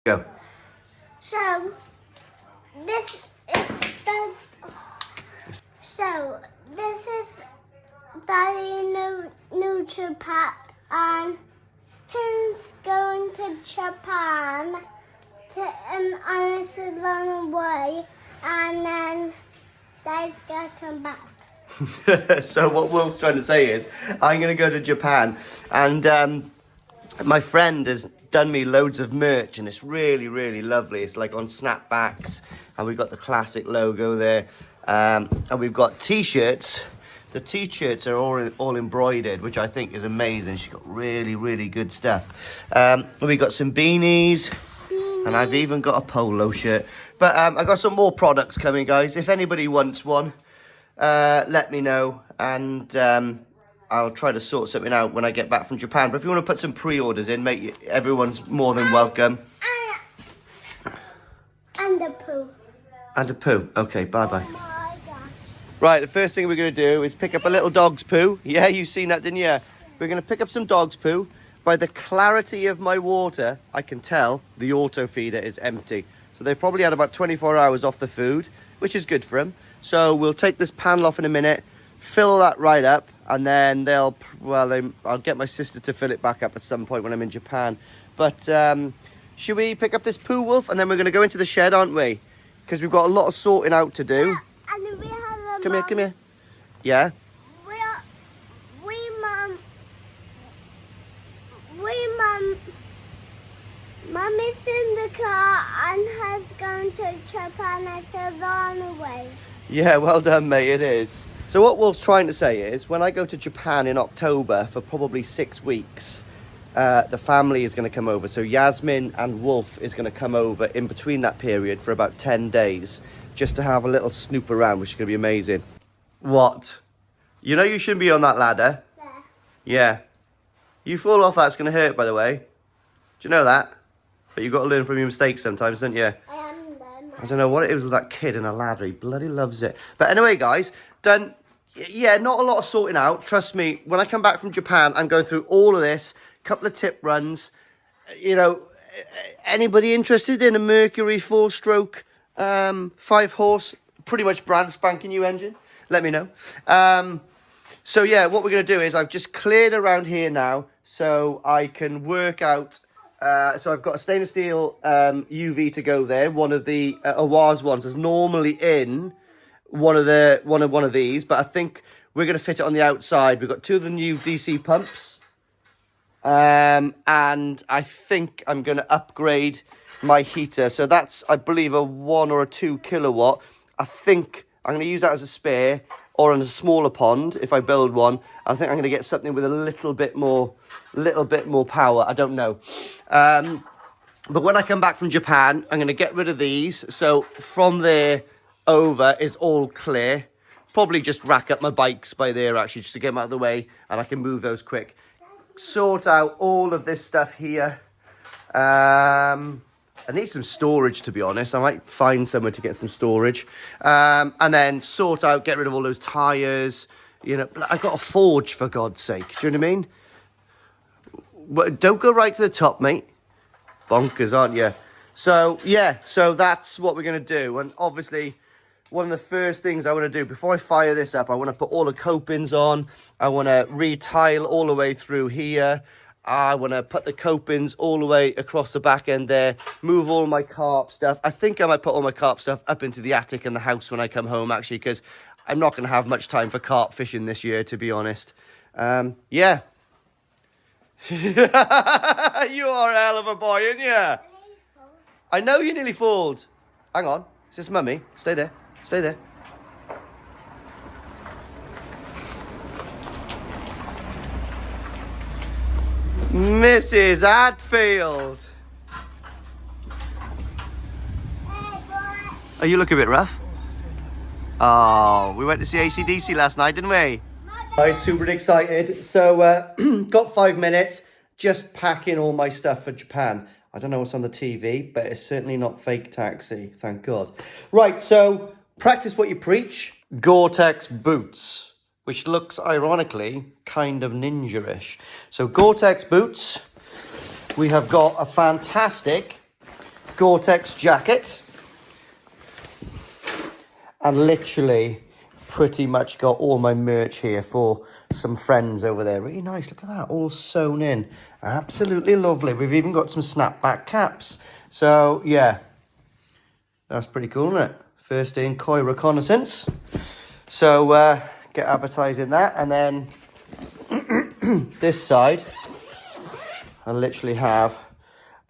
Go. So, this is the... So, this is Daddy new Japan, and Pin's going to Japan on a long way, and then Daddy's going to come back. So what Wolf's trying to say is, I'm going to go to Japan, and my friend has done me loads of merch, and it's really, really lovely. It's like on snapbacks, and we've got the classic logo there, and we've got t-shirts. The t-shirts are all embroidered, which I think is amazing. She's got really, really good stuff. We've got some beanies, and I've even got a polo shirt. But I got some more products coming, guys. If anybody wants one, let me know, and I'll try to sort something out when I get back from Japan. But if you want to put some pre-orders in, mate, everyone's more than welcome. And the poo. And a poo. Okay, bye-bye. Oh my gosh. Right, the first thing we're going to do is pick up a little dog's poo. Yeah, you've seen that, didn't you? We're going to pick up some dog's poo. By the clarity of my water, I can tell the auto feeder is empty. So they probably had about 24 hours off the food, which is good for them. So we'll take this panel off in a minute, fill that right up, and then I'll get my sister to fill it back up at some point when I'm in Japan. But should we pick up this poo, Wolf? And then we're going to go into the shed, aren't we? Because we've got a lot of sorting out to do. And we have a Come here. Yeah? Mum is in the car and has gone to Japan. It's a long way. Yeah, well done, mate, it is. So what Wolf's trying to say is, when I go to Japan in October for probably 6 weeks, the family is going to come over. So Yasmin and Wolf is going to come over in between that period for about 10 days, just to have a little snoop around, which is going to be amazing. What? You know you shouldn't be on that ladder? There. Yeah. You fall off, that's going to hurt, by the way. Do you know that? But you've got to learn from your mistakes sometimes, don't you? I am there. I don't know what it is with that kid and a ladder. He bloody loves it. But anyway, guys, done. Yeah, not a lot of sorting out. Trust me, when I come back from Japan, I'm going through all of this. Couple of tip runs. You know, anybody interested in a Mercury 4-stroke, 5-horse, pretty much brand spanking new engine? Let me know. So yeah, what we're going to do is I've just cleared around here now so I can work out. So I've got a stainless steel UV to go there. One of the Awaz ones is normally in one of these, but I think we're going to fit it on the outside. We've got 2 of the new DC pumps, and I think I'm going to upgrade my heater. So that's, I believe, a 1 or a 2 kilowatt. I think I'm going to use that as a spare or in a smaller pond if I build one. I think I'm going to get something with a little bit more power. I don't know. But when I come back from Japan, I'm going to get rid of these. So from there over is all clear. Probably just rack up my bikes by there, actually, just to get them out of the way, and I can move those quick. Sort out all of this stuff here. I need some storage, to be honest. I might find somewhere to get some storage. And then sort out, get rid of all those tyres. You know, I've got a forge, for God's sake. Do you know what I mean? But don't go right to the top, mate. Bonkers, aren't you? So, yeah. So that's what we're going to do. And obviously, one of the first things I want to do, before I fire this up, I want to put all the copings on. I want to re-tile all the way through here. I want to put the copings all the way across the back end there, move all my carp stuff. I think I might put all my carp stuff up into the attic in the house when I come home, actually, because I'm not going to have much time for carp fishing this year, to be honest. Yeah. You are a hell of a boy, aren't you? I know you nearly fooled. Hang on. It's just Mummy. Stay there. Stay there. Mrs. Hadfield. Oh, you look a bit rough. Oh, we went to see AC/DC last night, didn't we? I'm super excited. So, got 5 minutes. Just packing all my stuff for Japan. I don't know what's on the TV, but it's certainly not Fake Taxi, thank God. Right, so practice what you preach. Gore-Tex boots, which looks, ironically, kind of ninja-ish. So Gore-Tex boots. We have got a fantastic Gore-Tex jacket. And literally pretty much got all my merch here for some friends over there. Really nice, look at that, all sewn in. Absolutely lovely. We've even got some snapback caps. So, yeah, that's pretty cool, isn't it? First day in Koi reconnaissance. So, get advertising that. And then this side, I literally have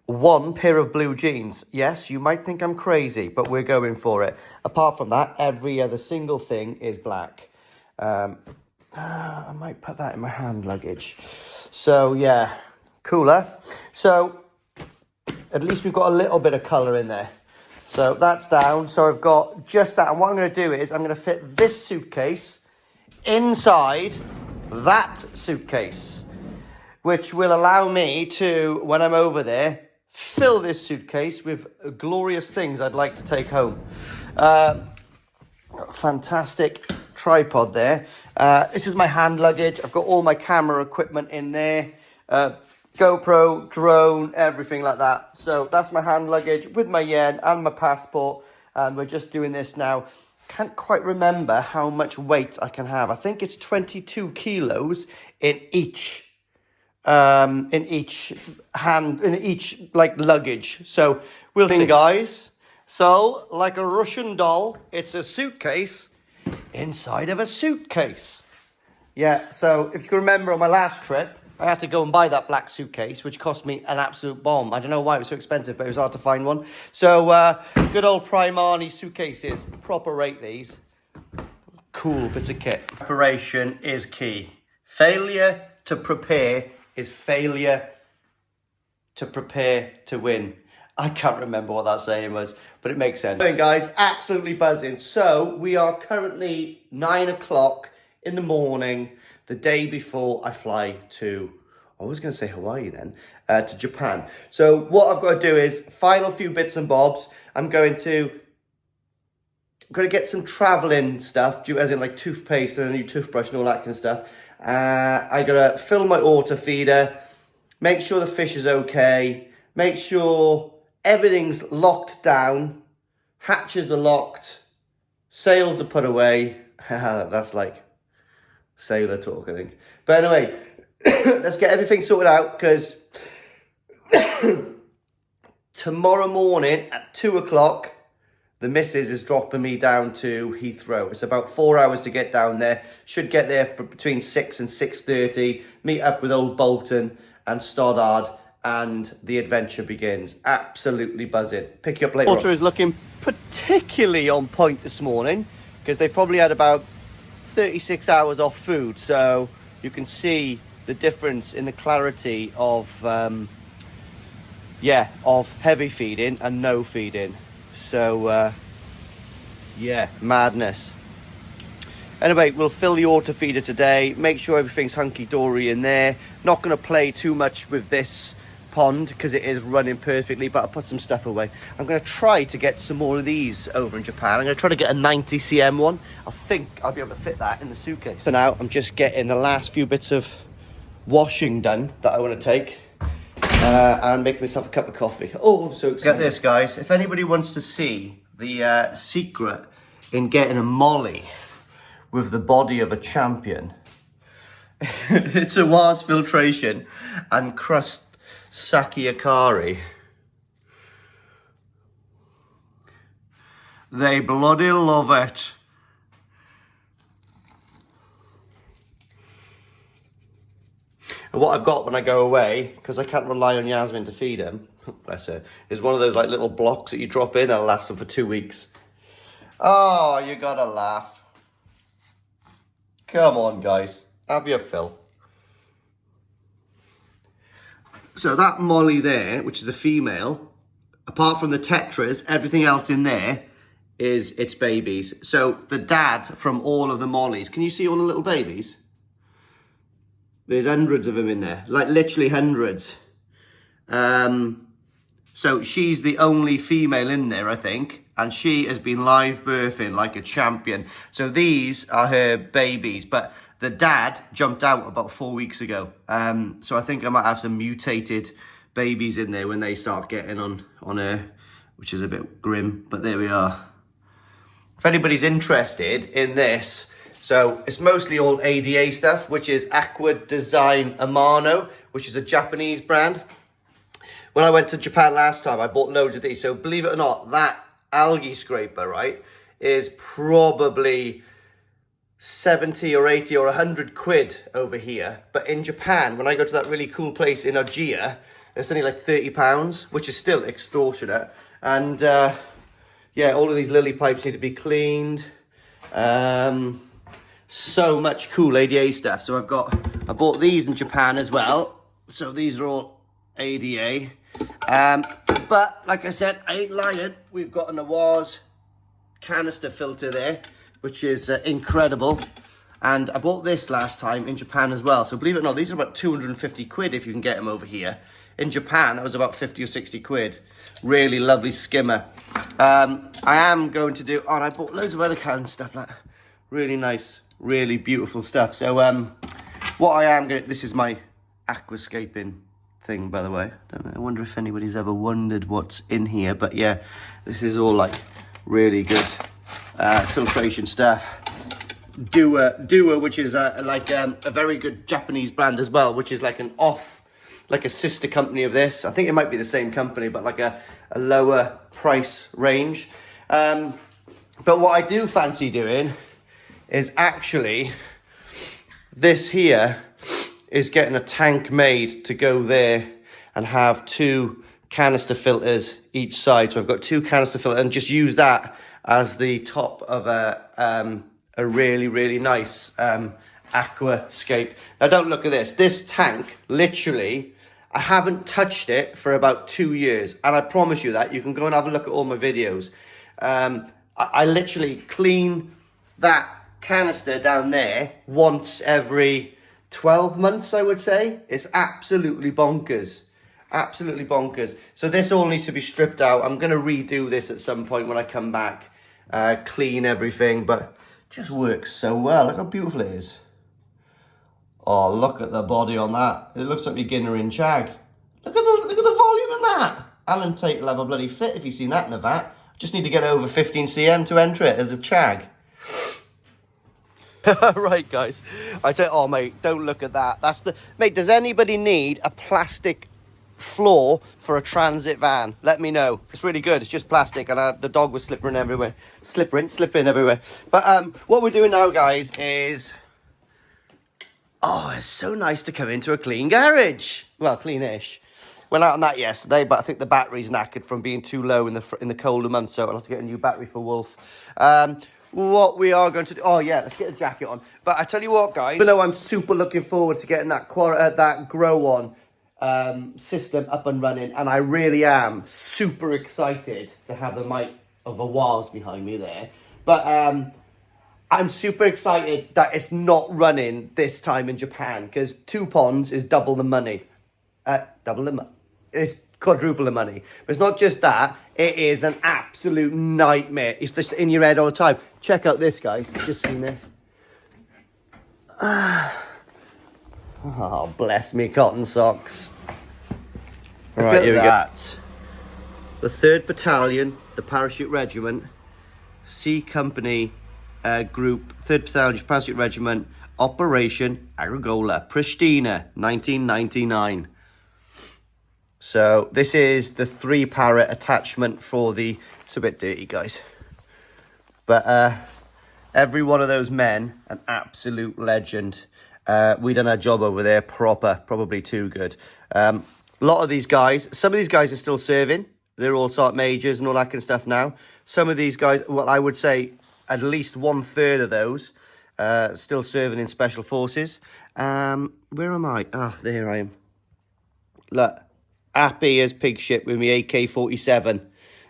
one pair of blue jeans. Yes, you might think I'm crazy, but we're going for it. Apart from that, every other single thing is black. I might put that in my hand luggage. So, yeah, cooler. So, at least we've got a little bit of colour in there. So, that's down. So, I've got just that. And what I'm going to do is I'm going to fit this suitcase inside that suitcase, which will allow me to, when I'm over there, fill this suitcase with glorious things I'd like to take home. Fantastic tripod there. This is my hand luggage. I've got all my camera equipment in there. GoPro, drone, everything like that. So that's my hand luggage with my yen and my passport. And we're just doing this now. Can't quite remember how much weight I can have. I think it's 22 kilos in each like luggage. So we'll see, guys. So like a Russian doll, it's a suitcase inside of a suitcase. Yeah, so if you can remember on my last trip, I had to go and buy that black suitcase, which cost me an absolute bomb. I don't know why it was so expensive, but it was hard to find one. So good old Primani suitcases, proper rate these. Cool bits of kit. Preparation is key. Failure to prepare is failure to prepare to win. I can't remember what that saying was, but it makes sense. Hey guys, absolutely buzzing. So we are currently 9 o'clock in the morning, the day before I fly to, I was going to say Hawaii then, to Japan. So what I've got to do is final few bits and bobs. I'm going to get some traveling stuff, as in like toothpaste and a new toothbrush and all that kind of stuff. I gotta fill my auto feeder, make sure the fish is okay, make sure everything's locked down, hatches are locked, sails are put away. That's like sailor talk, I think. But anyway, let's get everything sorted out, because tomorrow morning at 2 o'clock, the missus is dropping me down to Heathrow. It's about 4 hours to get down there. Should get there for between 6 and 6:30. Meet up with old Bolton and Stoddard, and the adventure begins. Absolutely buzzing. Pick you up later. Water is looking particularly on point this morning, because they've probably had about 36 hours off food. So you can see the difference in the clarity of, of heavy feeding and no feeding. So, yeah, madness. Anyway, we'll fill the auto feeder today. Make sure everything's hunky-dory in there. Not going to play too much with this pond because it is running perfectly, but I'll put some stuff away. I'm going to try to get some more of these over in Japan. I'm going to try to get a 90 cm one. I think I'll be able to fit that in the suitcase. For now, I'm just getting the last few bits of washing done that I want to take. And make myself a cup of coffee. Oh, so excited. Get this, guys. If anybody wants to see the secret in getting a molly with the body of a champion, it's a Waz filtration and crust sake akari. They bloody love it. And what I've got when I go away, because I can't rely on Yasmin to feed him, bless her, is one of those like little blocks that you drop in that'll last them for 2 weeks. Oh, you gotta laugh. Come on, guys. Have your fill. So that molly there, which is a female, apart from the tetras, everything else in there is its babies. So the dad from all of the mollies, can you see all the little babies? There's hundreds of them in there, like literally hundreds. So she's the only female in there, I think, and she has been live birthing like a champion. So these are her babies, but the dad jumped out about 4 weeks ago. So I think I might have some mutated babies in there when they start getting on her. which is a bit grim, but there we are. If anybody's interested in this, so it's mostly all ADA stuff, which is Aqua Design Amano, which is a Japanese brand. When I went to Japan last time, I bought loads of these. So believe it or not, that algae scraper, right, is probably 70 or 80 or 100 quid over here. But in Japan, when I go to that really cool place in Ojiya, it's only like £30, which is still extortionate. And yeah, all of these lily pipes need to be cleaned. So much cool ADA stuff. So I bought these in Japan as well. So these are all ADA. But like I said, I ain't lying. We've got an Awaz canister filter there, which is incredible. And I bought this last time in Japan as well. So believe it or not, these are about 250 quid if you can get them over here. In Japan, that was about 50 or 60 quid. Really lovely skimmer. I am going to do, and I bought loads of other kind of stuff, like really nice, really beautiful stuff. So what I am going to, this is my aquascaping thing, by the way. I wonder if anybody's ever wondered what's in here, but yeah, this is all like really good filtration stuff. Dua, which is like a very good Japanese brand as well, which is like like a sister company of this. I think it might be the same company, but like a lower price range. But what I do fancy doing is actually this here is getting a tank made to go there and have 2 canister filters each side. So I've got 2 canister filters and just use that as the top of a really, really nice aquascape. Now don't look at this. This tank, literally, I haven't touched it for about 2 years. And I promise you that. You can go and have a look at all my videos. I literally clean that canister down there once every 12 months, I would say. It's absolutely bonkers. Absolutely bonkers. So this all needs to be stripped out. I'm going to redo this at some point when I come back. Clean everything, but it just works so well. Look how beautiful it is. Oh, look at the body on that. It looks like beginner in Chag. Look at the volume in that. Alan Tate will have a bloody fit if he's seen that in the vat. Just need to get over 15 cm to enter it as a Chag. Right, guys. Oh, mate, don't look at that. Mate, does anybody need a plastic floor for a transit van? Let me know. It's really good. It's just plastic, and the dog was slipping everywhere. Slipping everywhere. But what we're doing now, guys, is... Oh, it's so nice to come into a clean garage. Well, clean-ish. Went out on that yesterday, but I think the battery's knackered from being too low in the colder months, so I'll have to get a new battery for Wolf. What we are going to do... Oh, yeah, let's get a jacket on. But I tell you what, guys, even though I'm super looking forward to getting that Grow On system up and running, and I really am super excited to have the might of Awaz behind me there. But I'm super excited that it's not running this time in Japan, because 2 ponds is double the money. It's quadruple the money. But it's not just that, it is an absolute nightmare. It's just in your head all the time. Check out this, guys. Just seen this. Oh, bless me cotton socks. Right, here we go. The 3rd Battalion, the Parachute Regiment, C Company Group, 3rd Battalion, Parachute Regiment, Operation Agricola, Pristina, 1999. So this is the 3-para attachment for the... It's a bit dirty, guys. But every one of those men, an absolute legend. We done our job over there proper, probably too good. A lot of these guys, some of these guys are still serving. They're all sergeant majors and all that kind of stuff now. Some of these guys, well, I would say at least 1/3 of those still serving in special forces. Where am I? Ah, there I am. Look, happy as pig shit with me AK-47.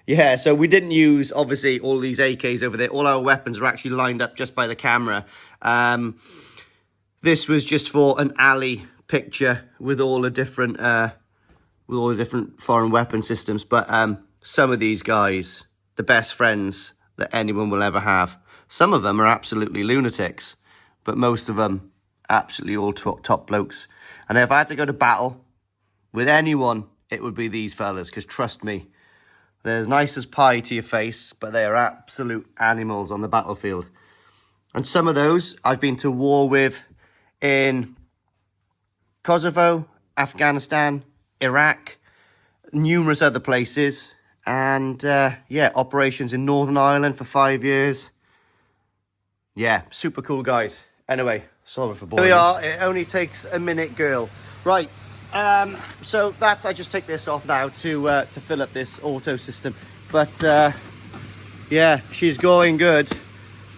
Yeah, so we didn't use, obviously, all these AKs over there. All our weapons are actually lined up just by the camera. This was just for an alley picture with all the different foreign weapon systems. But some of these guys, the best friends that anyone will ever have. Some of them are absolutely lunatics, but most of them absolutely all top blokes. And if I had to go to battle with anyone, it would be these fellas, because trust me, They're as nice as pie to your face, but they are absolute animals on the battlefield. And some of those I've been to war with in Kosovo, Afghanistan, Iraq, numerous other places. And yeah, operations in Northern Ireland for 5 years. Yeah, super cool guys. Anyway, sorry for boring. Here we are. It only takes a minute, girl. Right. So that's, I just take this off now to fill up this auto system. But yeah, she's going good.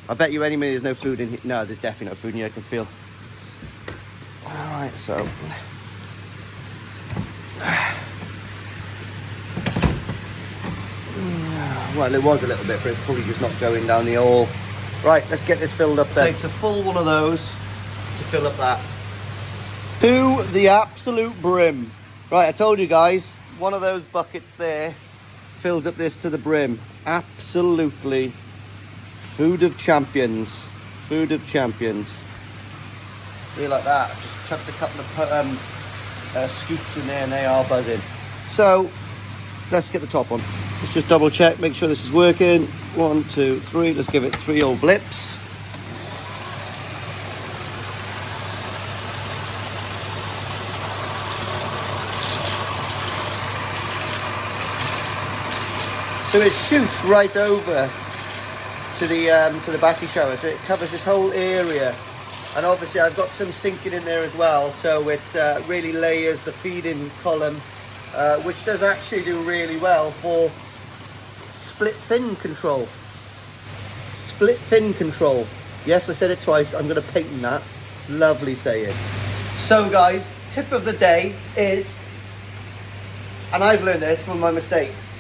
I bet you any minute there's no food in here. No, there's definitely no food in here, I can feel. All right, so. Well, it was a little bit, but it's probably just not going down the hole. Right, let's get this filled up then. Takes a full one of those to fill up that. To the absolute brim. Right, I told you guys, one of those buckets there fills up this to the brim. Absolutely. Food of champions. Food of champions. Feel like that. Just chucked a couple of scoops in there and they are buzzing. So, let's get the top on. Let's just double check, make sure this is working. 1, 2, 3. Let's give it 3 old blips. So it shoots right over to the backy shower, so it covers this whole area. And obviously I've got some sinking in there as well, so it really layers the feeding column, which does actually do really well for split fin control. Split fin control. Yes, I said it twice. I'm going to patent that. Lovely saying. So guys, tip of the day is, and I've learned this from my mistakes,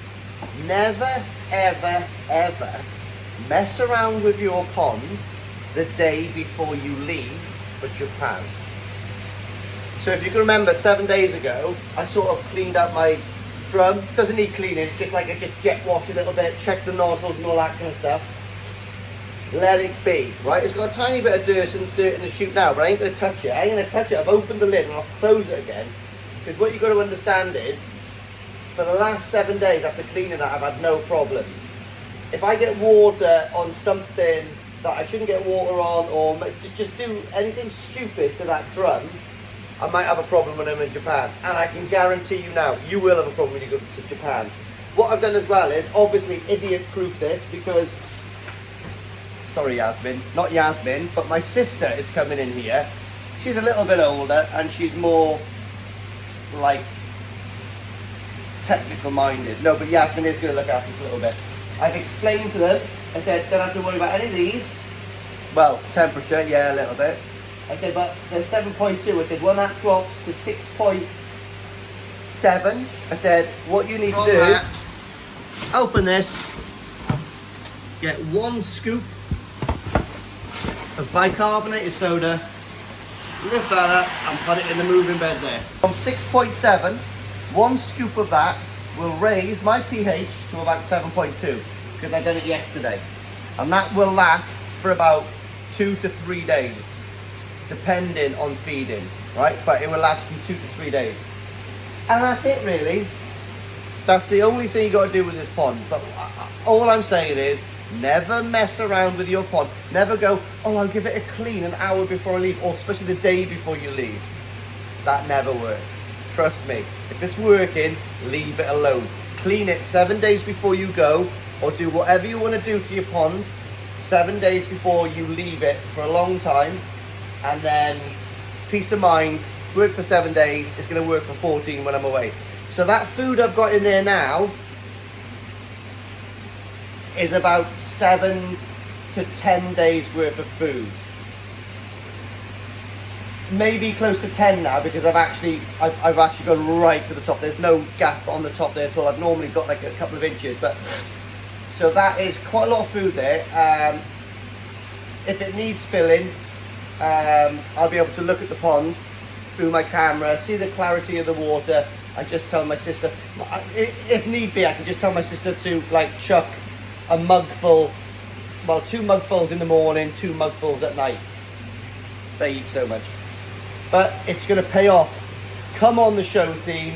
never, ever, ever mess around with your pond the day before you leave for Japan. So if you can remember, 7 days ago, I sort of cleaned out my drum. Doesn't need cleaning, just like I just jet wash a little bit, check the nozzles and all that kind of stuff. Let it be, right? It's got a tiny bit of dirt in the chute now, but I ain't going to touch it. I ain't going to touch it. I've opened the lid and I'll close it again. Because what you've got to understand is, for the last 7 days after cleaning that, I've had no problems. If I get water on something that I shouldn't get water on, or just do anything stupid to that drum, I might have a problem when I'm in Japan. And I can guarantee you now, you will have a problem when you go to Japan. What I've done as well is, obviously, idiot-proof this, because, sorry Yasmin, not Yasmin, but my sister is coming in here. She's a little bit older, and she's more, like, technical minded. No, but Yasmin is going to look after this a little bit. I've explained to them, I said, don't have to worry about any of these. Well, temperature, yeah, a little bit. I said, but there's 7.2. I said, when that drops to 6.7, I said, what you need to do, open this, get 1 scoop of bicarbonated soda, lift that up and put it in the moving bed there. From 6.7, 1 scoop of that will raise my pH to about 7.2 because I done it yesterday. And that will last for about 2 to 3 days, depending on feeding, right? But it will last from 2 to 3 days. And that's it really. That's the only thing you got to do with this pond. But all I'm saying is, never mess around with your pond. Never go, oh, I'll give it a clean an hour before I leave, or especially the day before you leave. That never works. Trust me. If it's working, leave it alone. Clean it 7 days before you go, or do whatever you want to do to your pond 7 days before you leave it for a long time, and then peace of mind. It's worked for 7 days. It's going to work for 14 when I'm away. So that food I've got in there now is about 7 to 10 days worth of food. Maybe close to 10 now, because I've actually gone right to the top. There's no gap on the top there at all. I've normally got like a couple of inches, but so that is quite a lot of food there. If it needs filling, I'll be able to look at the pond through my camera, see the clarity of the water, and just tell my sister, if need be, I can just tell my sister to like chuck a mugful, well, 2 mugfuls in the morning, 2 mugfuls at night. They eat so much. But it's going to pay off. Come on the show scene.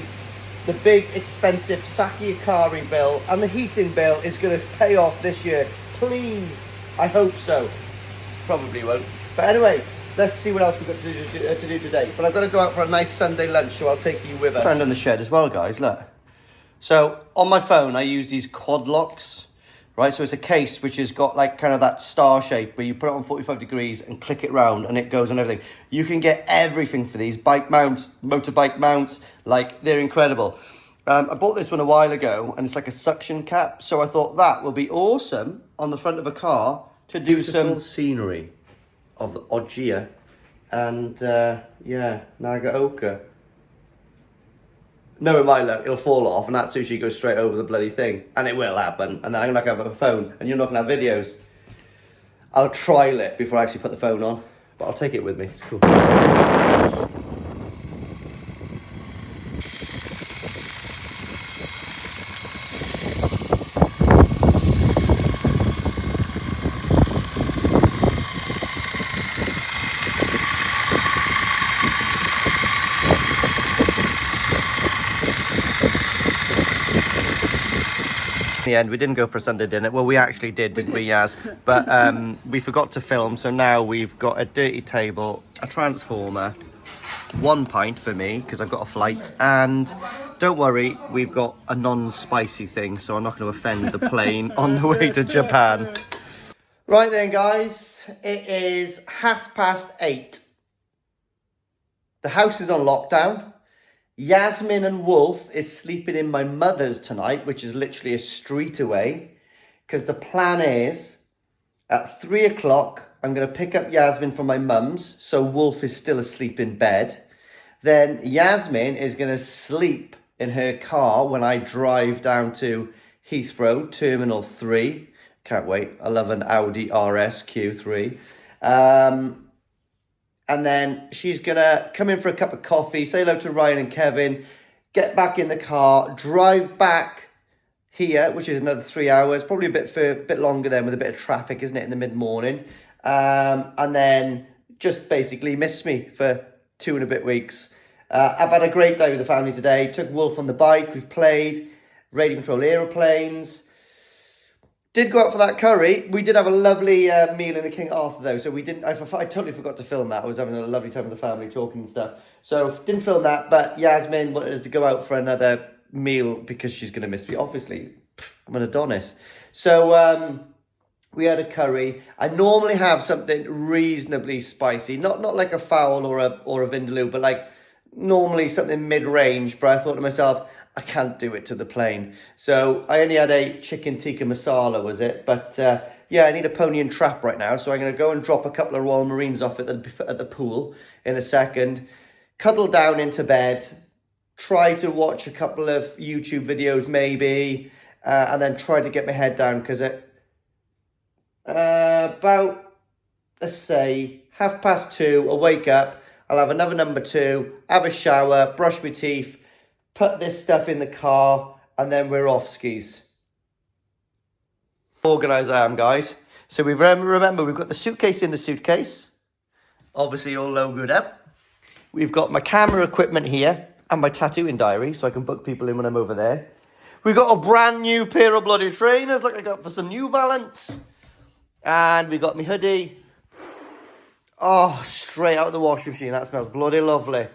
the big expensive Saki Akari bill and the heating bill is going to pay off this year. Please, I hope so. Probably won't. But anyway, let's see what else we've got to do today. But I've got to go out for a nice Sunday lunch, so I'll take you with us. Found in the shed as well, guys, look. So on my phone, I use these quad locks, right? So it's a case which has got like kind of that star shape where you put it on 45 degrees and click it round and it goes on everything. You can get everything for these, bike mounts, motorbike mounts, like they're incredible. I bought this one a while ago and it's like a suction cap. So I thought that will be awesome on the front of a car to do some scenery of the Oggia and yeah, Nagaoka. No, it might look, it'll fall off and that sushi goes straight over the bloody thing. And it will happen. And then I'm not going to have a phone and you're not going to have videos. I'll trial it before I actually put the phone on. But I'll take it with me, it's cool. In the end, we didn't go for a Sunday dinner. Well, we actually did, didn't we, Yaz? But we forgot to film, so now we've got a dirty table, a transformer, 1 pint for me, because I've got a flight, and don't worry, we've got a non-spicy thing, so I'm not going to offend the plane on the way to Japan. Right then, guys, it is 8:30. The house is on lockdown. Yasmin and Wolf is sleeping in my mother's tonight, which is literally a street away. Because the plan is, at 3 o'clock, I'm going to pick up Yasmin from my mum's. So Wolf is still asleep in bed. Then Yasmin is going to sleep in her car when I drive down to Heathrow, Terminal 3. Can't wait. I love an Audi RS Q3. And then she's going to come in for a cup of coffee, say hello to Ryan and Kevin, get back in the car, drive back here, which is another 3 hours, probably a bit longer then with a bit of traffic, isn't it, in the mid-morning. And then just basically miss me for 2 and a bit weeks. I've had a great day with the family today. Took Wolf on the bike, we've played radio control aeroplanes. Did go out for that curry. We did have a lovely meal in the King Arthur though, so we didn't. I totally forgot to film that. I was having a lovely time with the family talking and stuff, so didn't film that. But Yasmin wanted us to go out for another meal because she's going to miss me. Obviously, I'm an Adonis. So we had a curry. I normally have something reasonably spicy, not like a fowl or a vindaloo, but like normally something mid-range. But I thought to myself, I can't do it to the plane. So I only had a chicken tikka masala, was it? But yeah, I need a pony and trap right now. So I'm going to go and drop a couple of Royal Marines off at the pool in a second. Cuddle down into bed. Try to watch a couple of YouTube videos maybe. And then try to get my head down because at about, let's say, 2:30, I'll wake up. I'll have another number 2, have a shower, brush my teeth, put this stuff in the car, and then we're off skis. Organised I am, guys. So we remember we've got the suitcase in the suitcase. Obviously all logoed up. We've got my camera equipment here and my tattooing diary, so I can book people in when I'm over there. We've got a brand new pair of bloody trainers, like I got for some New Balance. And we got my hoodie. Oh, straight out of the washing machine. That smells bloody lovely.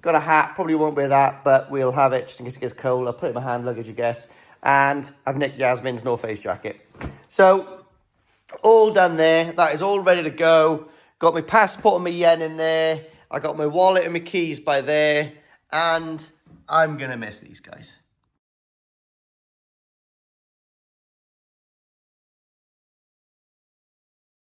Got a hat, probably won't wear that, but we'll have it just in case it gets cold. I'll put it in my hand luggage, I guess. And I've nicked Yasmin's North Face jacket. So, all done there. That is all ready to go. Got my passport and my yen in there. I got my wallet and my keys by there. And I'm going to miss these guys.